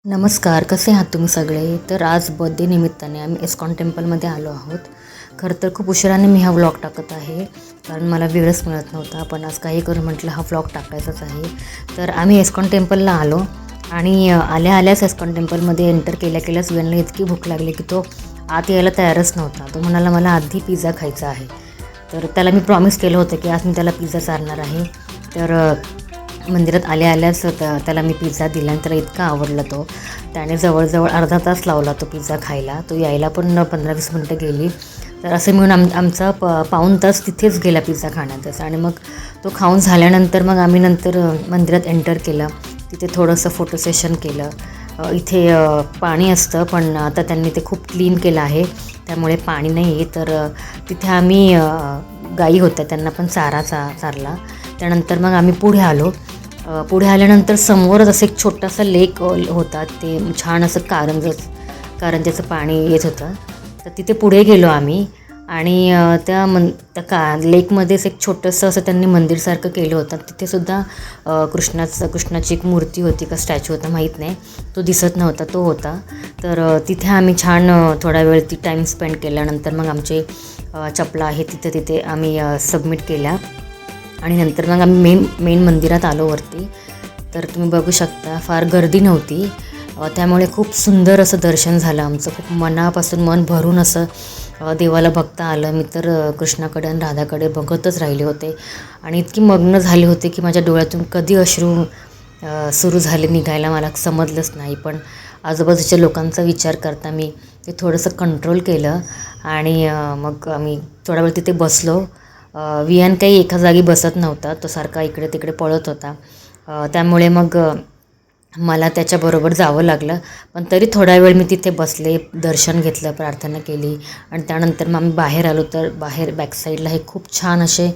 नमस्कार, कसे आहात तुम्ही सगळे? तर आज बर्थडे निमित्ताने आम्ही इस्कॉन टेम्पलमध्ये आलो आहोत. खरं तर खूप उशिराने मी हा व्लॉग टाकत आहे, कारण मला वेळच मिळत नव्हता. पण आज काही करून म्हटलं हा व्लॉग टाकायचाच आहे. तर आम्ही इस्कॉन टेम्पलला आलो आणि आल्याच इस्कॉन टेम्पलमध्ये एंटर केल्याच वेळेला इतकी भूक लागली की तो आत यायला तयारच नव्हता. तो म्हणाला मला आधी पिझ्झा खायचा आहे. तर त्याला मी प्रॉमिस केलं होतं की आज मी त्याला पिझ्झा चारणार आहे. तर मंदिरात आल्याच त्याला मी पिझ्झा दिला आणि त्याला इतका आवडला तो. त्याने जवळजवळ अर्धा तास लावला तो पिझ्झा खायला. तो यायला पण 15-20 मिनटं गेली. तर असं मिळून आमचा पाऊण तास तिथेच गेला पिझ्झा खाण्यातच. आणि मग तो खाऊन झाल्यानंतर मग आम्ही नंतर मंदिरात एंटर केलं. तिथे थोडंसं फोटो सेशन केलं. इथे पाणी असतं, पण आता त्यांनी ते खूप क्लीन केलं आहे, त्यामुळे पाणी नाही आहे. तर तिथे आम्ही गाई होत्या, त्यांना पण चारला. त्यानंतर मग आम्ही पुढे आलो. पुढे आल्यानंतर समोरच असं एक छोटासा लेक होता. ते छान असं कारंजाचं पाणी येत होतं. तर तिथे पुढे गेलो आम्ही आणि त्या लेकमध्येच एक छोटंसं असं त्यांनी मंदिरसारखं केलं होतं. तिथेसुद्धा कृष्णाची एक मूर्ती होती का स्टॅच्यू होता माहीत नाही, तो दिसत नव्हता, तो होता. तर तिथे आम्ही छान थोडा वेळ टाईम स्पेंड केल्यानंतर मग आमचे चपला आहे तिथे आम्ही सबमिट केल्या. आणि नंतर मग आम्ही मेन मंदिरात आलो वरती. तर तुम्ही बघू शकता फार गर्दी नव्हती, त्यामुळे खूप सुंदर असं दर्शन झालं आमचं. खूप मनापासून मन भरून असं देवाला बघता आलं. मी तर कृष्णाकडे आणि राधाकडे बघतच राहिले होते आणि इतकी मग्न झाले होते की माझ्या डोळ्यातून कधी अश्रू सुरू झाले निघायला मला समजलंच नाही. पण आजूबाजूच्या लोकांचा विचार करता मी ते थोडंसं कंट्रोल केलं आणि मग आम्ही थोडा वेळ तिथे बसलो. वियान काही एका जागी बसत नव्हता, तो सारखा इकडे तिकडे पळत होता. त्यामुळे मग मला त्याच्याबरोबर जावं लागलं. पण तरी थोडा वेळ मी तिथे बसले, दर्शन घेतलं, प्रार्थना केली आणि त्यानंतर मग आम्ही बाहेर आलो. तर बाहेर बॅकसाईडला हे खूप छान असे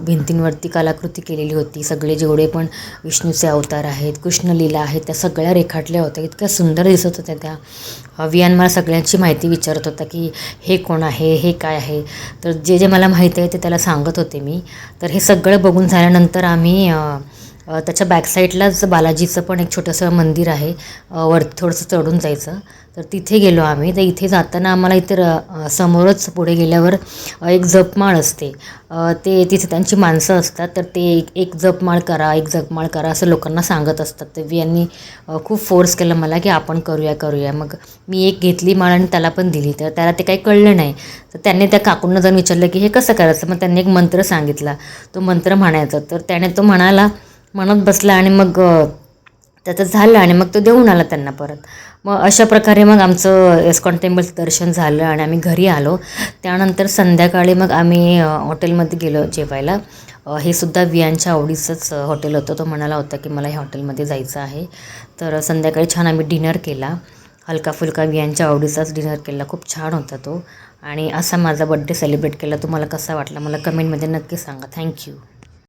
भिंतींवरती कलाकृती केलेली होती. सगळे जेवढे पण विष्णूचे अवतार आहेत, कृष्णलीला आहेत, त्या सगळ्या रेखाटल्या होत्या. इतक्या सुंदर दिसत होत्या त्या. वियान मला सगळ्यांची माहिती विचारत होता की हे कोण आहे, हे काय आहे. तर जे मला माहिती आहे ते त्याला सांगत होते मी. तर हे सगळं बघून झाल्यानंतर आम्ही त्याच्या बॅकसाईडलाच बालाजीचं पण एक छोटंसं मंदिर आहे, वरती थोडंसं चढून जायचं. तर तिथे गेलो आम्ही. तर इथे जाताना आम्हाला इथे समोरच पुढे गेल्यावर एक जपमाळ असते. तिथे त्यांची माणसं असतात. तर ते एक जपमाळ करा असं लोकांना सांगत असतात. तर यांनी खूप फोर्स केला मला की आपण करूया. मग मी एक घेतली माळ आणि त्याला पण दिली. तर त्याला ते काही कळलं नाही. तर त्यांनी त्या काकूंना जाऊन विचारलं की हे कसं करायचं. मग त्यांनी एक मंत्र सांगितला, तो मंत्र म्हणायचा. तर त्याने तो म्हणत बसला आणि मग त्याचं झालं आणि मग तो देऊन आला त्यांना परत. मग अशा प्रकारे मग आमचं इस्कॉन टेम्पलचं दर्शन झालं आणि आम्ही घरी आलो. त्यानंतर संध्याकाळी मग आम्ही हॉटेलमध्ये गेलो जेवायला. हे सुद्धा वियांच्या आवडीचंच हॉटेल होतं. तो म्हणाला होता की मला ह्या हॉटेलमध्ये जायचं आहे. तर संध्याकाळी छान आम्ही डिनर केला, हलका फुलका वियांच्या आवडीचाच डिनर केला. खूप छान होता तो. आणि असा माझा बड्डे सेलिब्रेट केला. तुम्हाला कसा वाटला मला कमेंटमध्ये नक्की सांगा. थँक्यू.